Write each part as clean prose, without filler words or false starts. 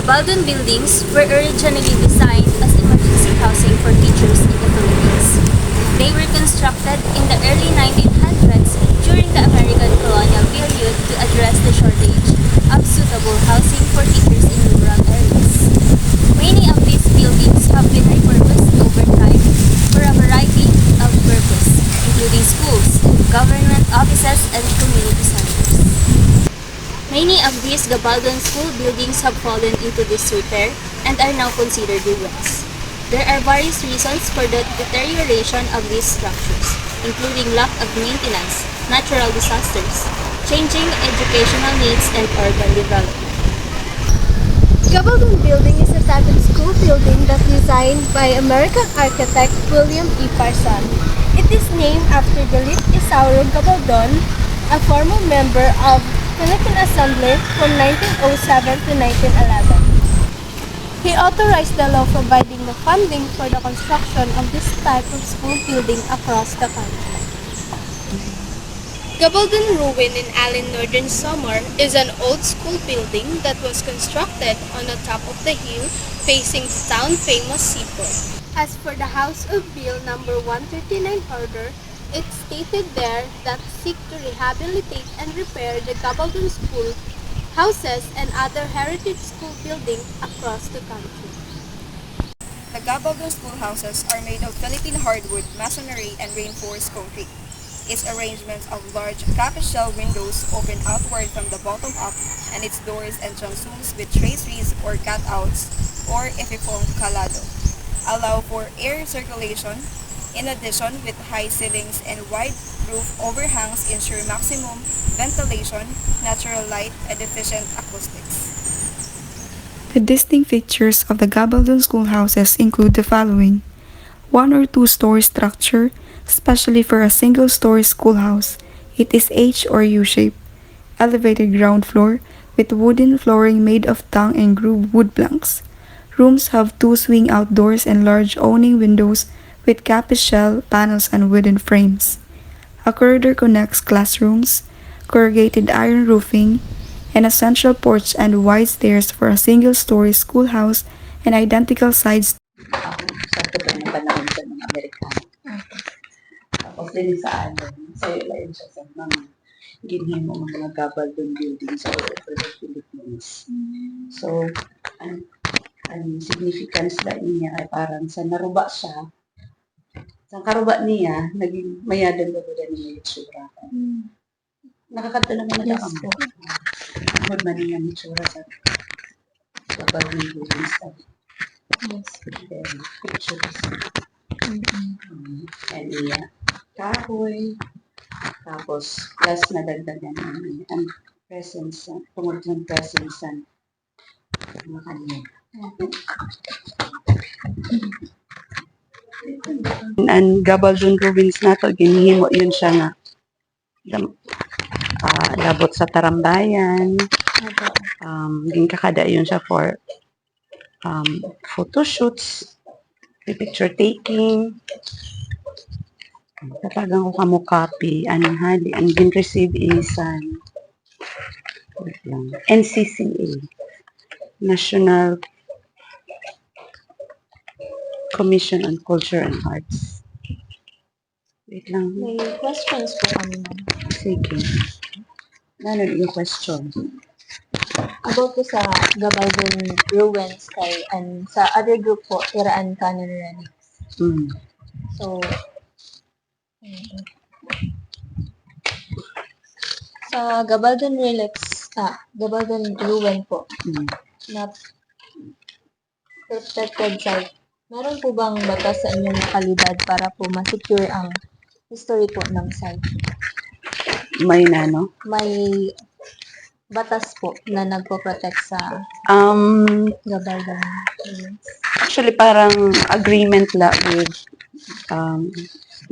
Gabaldon buildings were originally designed as emergency housing for teachers in the Philippines. They were constructed in the early 1900s during the American colonial period to address the shortage of suitable housing for teachers in rural areas. Many of these buildings have been repurposed over time for a variety of purposes, including schools, government offices, and community centers. Many of these Gabaldon school buildings have fallen into disrepair and are now considered ruins. There are various reasons for the deterioration of these structures, including lack of maintenance, natural disasters, changing educational needs, and urban development. Gabaldon Building is a type of school building that designed by American architect William E. Parson. It is named after the late Isauro Gabaldon, a former member of Philippine Assembly from 1907 to 1911. He authorized the law providing the funding for the construction of this type of school building across the country. Gabaldon Ruin in Allen, Northern Samar is an old school building that was constructed on the top of the hill facing the town-famous seaport. As for the House of Bill number 139 order, it stated there that seek to rehabilitate and repair the Gabaldon School, houses, and other heritage school buildings across the country. The Gabaldon schoolhouses are made of Philippine hardwood, masonry, and reinforced concrete. Its arrangement of large capital windows open outward from the bottom up, and its doors and transoms with traceries or cutouts, or efifong calado, allow for air circulation. In addition, with high ceilings and wide roof overhangs ensure maximum ventilation, natural light, and efficient acoustics. The distinct features of the Gabaldon schoolhouses include the following: one or two-story structure, especially for a single-story schoolhouse. It is H or U-shaped. Elevated ground floor with wooden flooring made of tongue and groove wood planks. Rooms have two swing outdoors and large awning windows with capiz shell panels and wooden frames. A corridor connects classrooms, corrugated iron roofing, and a central porch and wide stairs for a single-story schoolhouse and identical sides. Sa ito ng panahon sa mga Amerikano. Tapos din sa sa'yo lang siya sa mga ginhimo mga Gabaldon buildings all over the Philippines. So, ang significance na niya ay parang sa naruba siya, sa karuba niya, naging mayadan ba ba niya yung tsura. Nakakanta naman na ang po. Huwag man niya yung tsura sa Gabaldon buildings. Yes. Pictures. And iya, kahoy. Tapos, plus nadagdagan ang presence, tungkol ng presence ng mga kanya. Ang Gabaldon ruins na to, ginihimo yun siya nga labot sa tarambayan. Ginkakada yun siya for photo shoots, picture taking. Talagang ko kamo copy, anong hali, ang gin-receive is NCCA, National Commission on Culture and Arts. Wait lang. May questions po kami. Sige. Ano yung question? About po sa Gabaldon ruins kay sa other group po, Tiraan Canon Relics. So, sa Gabaldon Relics, Gabaldon ruin po, na protected site, meron po bang batas sa inyong lokalidad para po ma-secure ang history po ng site? May no? May batas po na nagpo-protect sa Gabaldon ruins. Actually, parang agreement la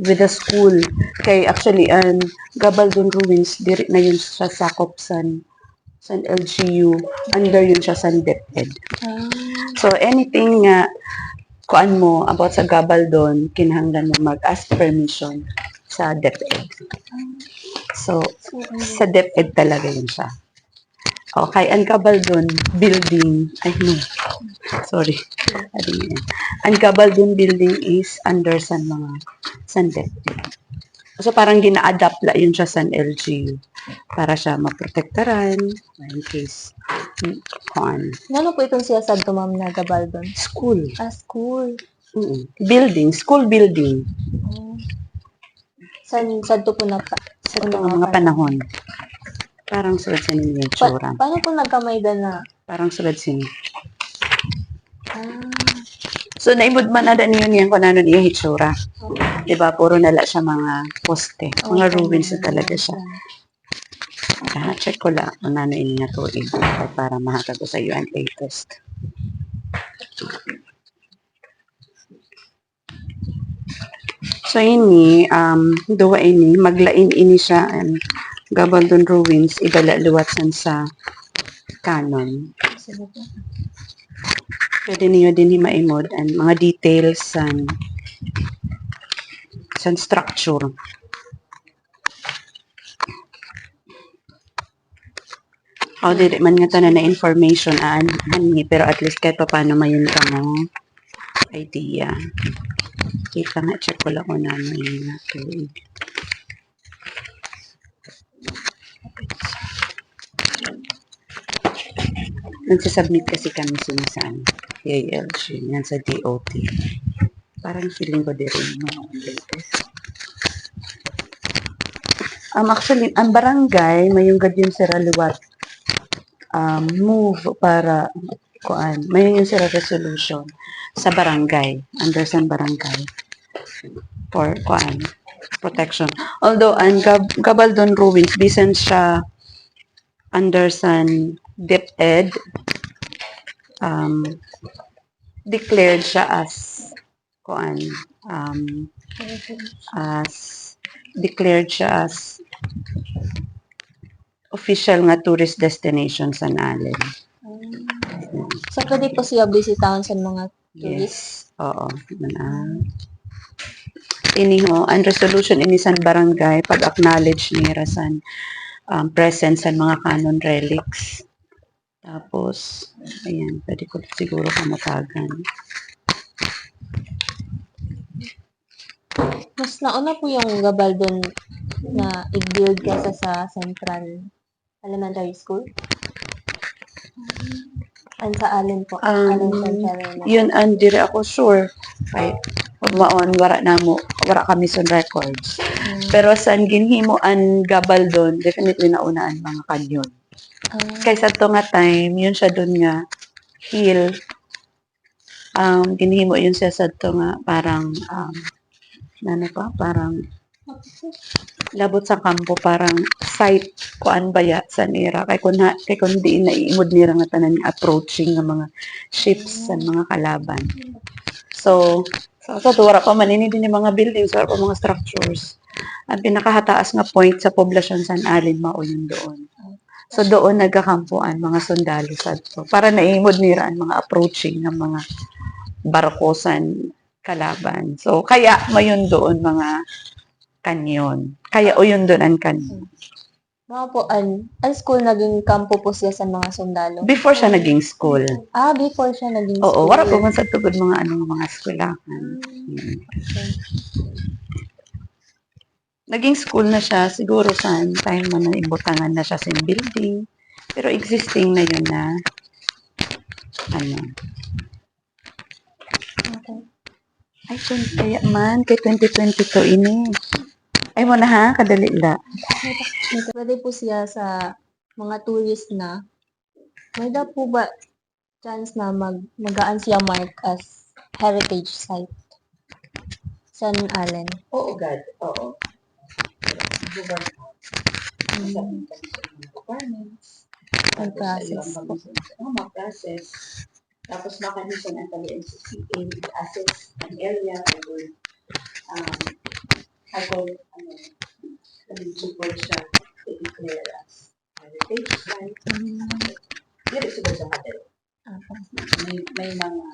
with the school. Kay actually, Gabaldon ruins, diri na yun sa sakop san LGU, under yun siya sa DepEd. So, anything nga kuan mo about sa Gabaldon, kinahanglan mo mag-ask permission sa DepEd. So, sa DepEd talaga yun siya. Okay, ang Gabaldon building, ay no, sorry. Ano yun? Ang Gabaldon building is under San Depte. So parang gina-adapt la yun siya sa LGU para siya maprotektaran in case on Ano po itong siyasad to, ma'am, na Gabaldon? school. School. Building, school building. Saan to po na Sa mga panahon. Parang sulad sa ninyo yung tsura. Paano po nagkamayda na? Parang sulad sa ninyo. So, naimod man na niyo niyan kung ano niya hitsura. Diba? Puro nala siya mga poste. Mga ruins na talaga siya. Check ko lang kung ano ini nga tuig para mahagad ko sa iyo ang latest. So, ini, duwa ini, maglain ini siya Gabaldon Ruins, ibalaluwatsan sa canon. Pwede niyo din maimod and mga details sa structure. How did man nga tanan na information ani pero at least kahit paano mayon ka mo idea. Kita nga check ko lang kung ano yun nga tuig. Nagsasubmit kasi kami sa ALG, yan sa DOT. Parang feeling ko din rin mga latest. Actually, ang barangay, may yung gadyon sira liwat move para may yung sira resolution sa barangay, under San Barangay for protection. Although, ang Gabaldon Ruins, bisan siya under San DepEd, declared siya as official nga tourist destination sa Nalen. So, pwede po siya bisitahan sa mga Yes. Oo. Iniho, ang resolution ini San Barangay, pag-acknowledge ni Rasan presence sa mga canon relics. Tapos, ayan, pwede ko siguro kamatagan. Mas nauna po yung Gabaldon na i-build kaysa sa Central Elementary School? And sa Allen po? Allen Central Elementary. Yun, dire ako sure. Ay, wala kami sa records. Pero saan ginhimo ang Gabaldon, definitely naunaan mga kanyon. Kaysa to nga time, yun siya dun nga hill. Ginhimo yun siya sa to nga parang parang labot sa kampo, parang site kuan baya sa nira kay kun di na iimod nira nga tanan approaching nga mga ships sa mga kalaban. So wala pa manini din yung mga buildings, wala pa mga structures. Ang pinakahataas nga point sa poblasyon San Allen mao yun doon. So doon nagkakampuan mga sundalo sadto para naimod nira ang mga approaching ng mga barkosan kalaban. So kaya mayon doon mga kanyon. Kaya o yun doon ang kanyon. Mga po, ang school naging kampo po siya sa mga sundalo? Before siya naging school. Before siya naging Oo, school. wala po man sa tugod mga mga eskwelahan. Naging school na siya, siguro sa time man na ibutangan na siya sa building. Pero existing na yun na Okay. Ay, kaya man, kay 2022 ini. Ay mo na ha, kadali la. Pwede po siya sa mga tourist na, may daw po ba chance na magaan siya mark as heritage site? San Allen? Oo, God. Oo. Ang process po. Mag-process. Tapos makanisyon ang talian sa CA, assess ang area, support siya to declare as heritage site. Dito siguro sa hotel. May mga